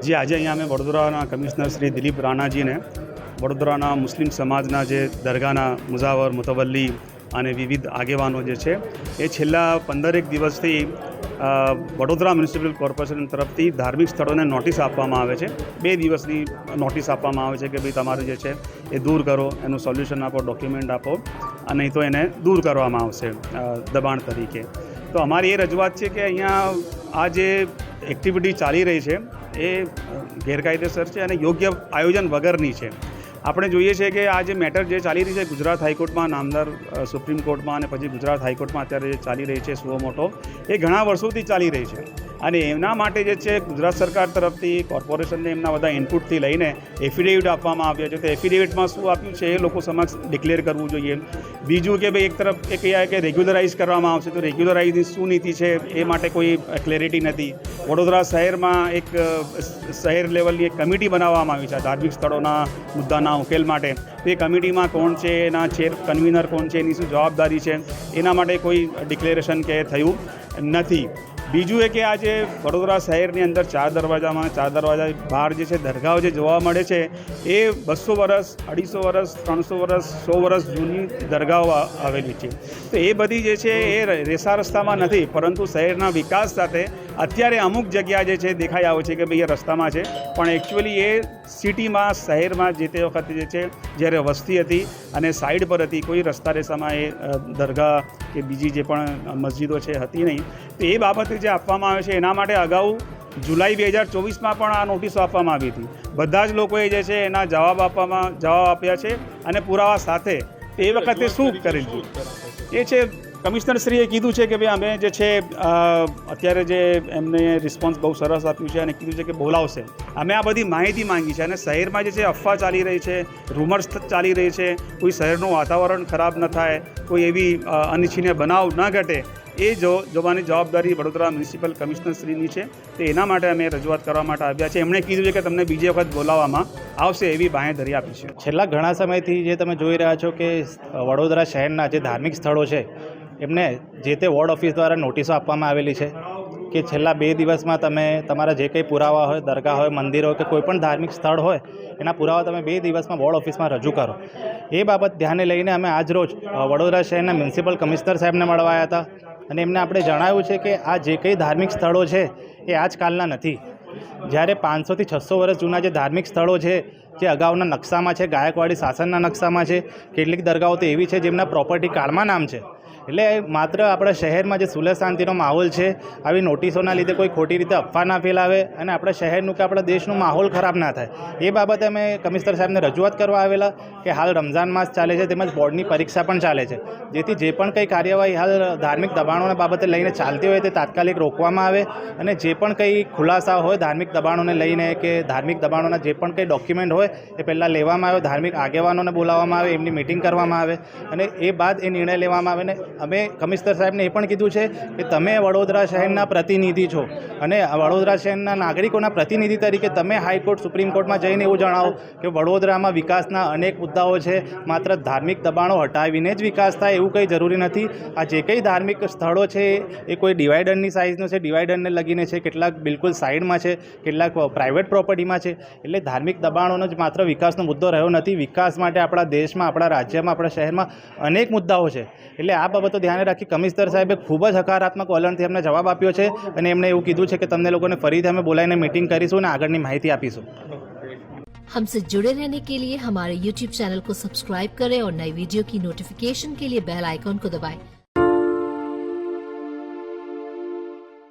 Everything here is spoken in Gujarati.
જે આજે અહીંયા અમે વડોદરાના કમિશનર શ્રી દિલીપ રાણાજીને વડોદરાના મુસ્લિમ સમાજના જે દરગાહના મુઝાવર મુતવલ્લી અને વિવિધ આગેવાનો જે છે એ છેલ્લા 15 દિવસથી વડોદરા મ્યુનિસિપલ કોર્પોરેશન તરફથી ધાર્મિક સ્થળોને નોટિસ આપવામાં આવે છે. 2 દિવસની નોટિસ આપવામાં આવે છે કે ભાઈ તમારે જે છે એ દૂર કરો, એનું સોલ્યુશન આપો, ડોક્યુમેન્ટ આપો, અને નહીં તો એને દૂર કરવામાં આવશે દબાણ તરીકે. તો અમારી એ રજૂઆત છે કે અહીંયા આ જે એક્ટિવિટી ચાલી રહી છે એ ગેરકાયદેસર છે અને યોગ્ય આયોજન વગરની છે. આપણે જોઈએ છીએ કે આ જે મેટર જે ચાલી રહી છે ગુજરાત હાઈકોર્ટમાં, નામદાર સુપ્રીમ કોર્ટમાં અને પછી ગુજરાત હાઈકોર્ટમાં અત્યારે જે ચાલી રહી છે સુઓ મોટો, એ ઘણા વર્ષોથી ચાલી રહી છે. અને એમના માટે જે છે ગુજરાત સરકાર તરફથી કોર્પોરેશનને એમના બધા ઇનપુટથી લઈને એફિડેવિટ આપવામાં આવ્યા છે. તો એફિડેવિટમાં શું આપ્યું છે એ લોકો સમક્ષ ડિક્લેર કરવું જોઈએ. બીજું કે ભાઈ એક તરફ એ કહેવાય કે રેગ્યુલરાઇઝ કરવામાં આવશે, તો રેગ્યુલરાઇઝની શું નીતિ છે એ માટે કોઈ ક્લેરિટી નથી. વડોદરા શહેરમાં એક શહેર લેવલની એક કમિટી બનાવવામાં આવી છે ધાર્મિક સ્થળોના મુદ્દાના ઉકેલ માટે. તો એ કમિટીમાં કોણ છે, એના ચેર કન્વીનર કોણ છે, એની શું જવાબદારી છે, એના માટે કોઈ ડિક્લેરેશન કે થયું નથી. બીજું એ કે આજે વડોદરા શહેરની અંદર 4 દરવાજા બહાર જે છે દરગાહો જે જોવા મળે છે એ 200 વર્ષ, 250 વર્ષ, 300 વર્ષ, 100 વર્ષ જૂની દરગાહો આવેલી છે. તો એ બધી જે છે એ રેસા રસ્તામાં નથી, પરંતુ શહેરના વિકાસ સાથે અત્યારે અમુક જગ્યા જે છે દેખાઈ આવે છે કે ભાઈ એ રસ્તામાં છે, પણ એકચ્યુઅલી એ સિટીમાં, શહેરમાં જે તે વખતે જે છે જ્યારે વસ્તી હતી અને સાઈડ પર હતી, કોઈ રસ્તા રેસામાં એ દરગાહ કે બીજી જે પણ મસ્જિદો છે હતી નહીં. તો એ બાબતે જે આપવામાં આવે છે એના માટે અગાઉ જુલાઈ 2024માં પણ આ નોટિસો આપવામાં આવી હતી. બધા જ લોકોએ જે છે એના જવાબ આપ્યા છે અને પુરાવા સાથે. એ વખતે શું કરેલું એ છે કમિશનરશ્રીએ કીધું છે કે ભાઈ અમે જે છે અત્યારે જે એમને રિસ્પોન્સ બહુ સરસ આપ્યું છે અને કીધું છે કે બોલાવશે. અમે આ બધી માહિતી માંગી છે અને શહેરમાં જે છે અફવા ચાલી રહી છે, રૂમર્સ ચાલી રહી છે, કોઈ શહેરનું વાતાવરણ ખરાબ ન થાય, કોઈ એવી અનિચ્છનીય બનાવ ન ઘટે, એ જોવાની જવાબદારી વડોદરા મ્યુનિસિપલ કમિશનરશ્રીની છે. તો એના માટે અમે રજૂઆત કરવા માટે આવ્યા છે. એમણે કીધું છે કે તમને બીજી વખત બોલાવવામાં આવશે એવી બાંહેધરી આપી છે. છેલ્લા ઘણા સમયથી જે તમે જોઈ રહ્યા છો કે વડોદરા શહેરના જે ધાર્મિક સ્થળો છે એમને જે તે વોર્ડ ઓફિસ દ્વારા નોટિસો આપવામાં આવેલી છે કે છેલ્લા 2 દિવસમાં તમે તમારા જે કંઈ પુરાવા હોય, દરગાહ હોય, મંદિર હોય કે કોઈ પણ ધાર્મિક સ્થળ હોય એના પુરાવા તમે 2 દિવસમાં વોર્ડ ઓફિસમાં રજૂ કરો. એ બાબત ધ્યાને લઈને અમે આજરોજ વડોદરા શહેરના મ્યુનિસિપલ કમિશનર સાહેબને મળવા આવ્યા હતા અને એમને આપણે જણાવ્યું છે કે આ જે કંઈ ધાર્મિક સ્થળો છે એ આજકાલના નથી. જ્યારે 500 થી 600 વર્ષ જૂના જે ધાર્મિક સ્થળો છે જે અગાઉના નકશામાં છે, ગાયકવાડી શાસનના નકશામાં છે, કેટલીક દરગાહો તો એવી છે જેમના પ્રોપર્ટી કાર્ડમાં નામ છે. એટલે માત્ર આપણા શહેરમાં જે સુલહ શાંતિનો માહોલ છે, આવી નોટિસોના લીધે કોઈ ખોટી રીતે અફવા ના ફેલાવે અને આપણા શહેરનું કે આપણા દેશનું માહોલ ખરાબ ના થાય. એ બાબતે અમે કમિશનર સાહેબને રજૂઆત કરવા આવેલા કે હાલ રમઝાન માસ ચાલે છે, તેમજ બોર્ડની પરીક્ષા પણ ચાલે છે, જેથી જે પણ કંઈ કાર્યવાહી હાલ ધાર્મિક દબાણોના બાબતે લઈને ચાલતી હોય તે તાત્કાલિક રોકવામાં આવે અને જે પણ કંઈ ખુલાસા હોય ધાર્મિક દબાણોને લઈને કે ધાર્મિક દબાણોના જે પણ કંઈ ડોક્યુમેન્ટ હોય એ પહેલાં લેવામાં આવે, ધાર્મિક આગેવાનોને બોલાવવામાં આવે, એમની મિટિંગ કરવામાં આવે અને એ બાદ એ નિર્ણય લેવામાં આવે. ને અમે કમિશનર સાહેબને એ પણ કીધું છે કે તમે વડોદરા શહેરના પ્રતિનિધિ છો અને વડોદરા શહેરના નાગરિકોના પ્રતિનિધિ તરીકે તમે હાઈકોર્ટ, સુપ્રીમ કોર્ટમાં જઈને એવું જણાવો કે વડોદરામાં વિકાસના અનેક મુદ્દાઓ છે, માત્ર ધાર્મિક દબાણો હટાવીને જ વિકાસ થાય એવું કંઈ જરૂરી નથી. આ જે કંઈ ધાર્મિક સ્થળો છે એ કોઈ ડિવાઈડરની સાઇઝનો છે, ડિવાઈડરને લગીને છે, કેટલાક બિલકુલ સાઈડમાં છે, કેટલાક પ્રાઇવેટ પ્રોપર્ટીમાં છે. એટલે ધાર્મિક દબાણોનો જ માત્ર વિકાસનો મુદ્દો રહ્યો નથી. વિકાસ માટે આપણા દેશમાં, આપણા રાજ્યમાં, આપણા શહેરમાં અનેક મુદ્દાઓ છે. એટલે આ બાબતો ધ્યાને રાખી કમિશનર સાહેબે ખૂબ જ હકારાત્મક વલણથી અમને જવાબ આપ્યો છે અને એમણે એવું કીધું છે કે તમને લોકોને ફરીથી અમે બોલાવીને મીટિંગ કરીશું અને આગળની માહિતી આપીશું. हमसे जुड़े रहने के लिए हमारे YouTube चैनल को सब्सक्राइब करें और नई वीडियो की नोटिफिकेशन के लिए बेल आइकॉन को दबाएं.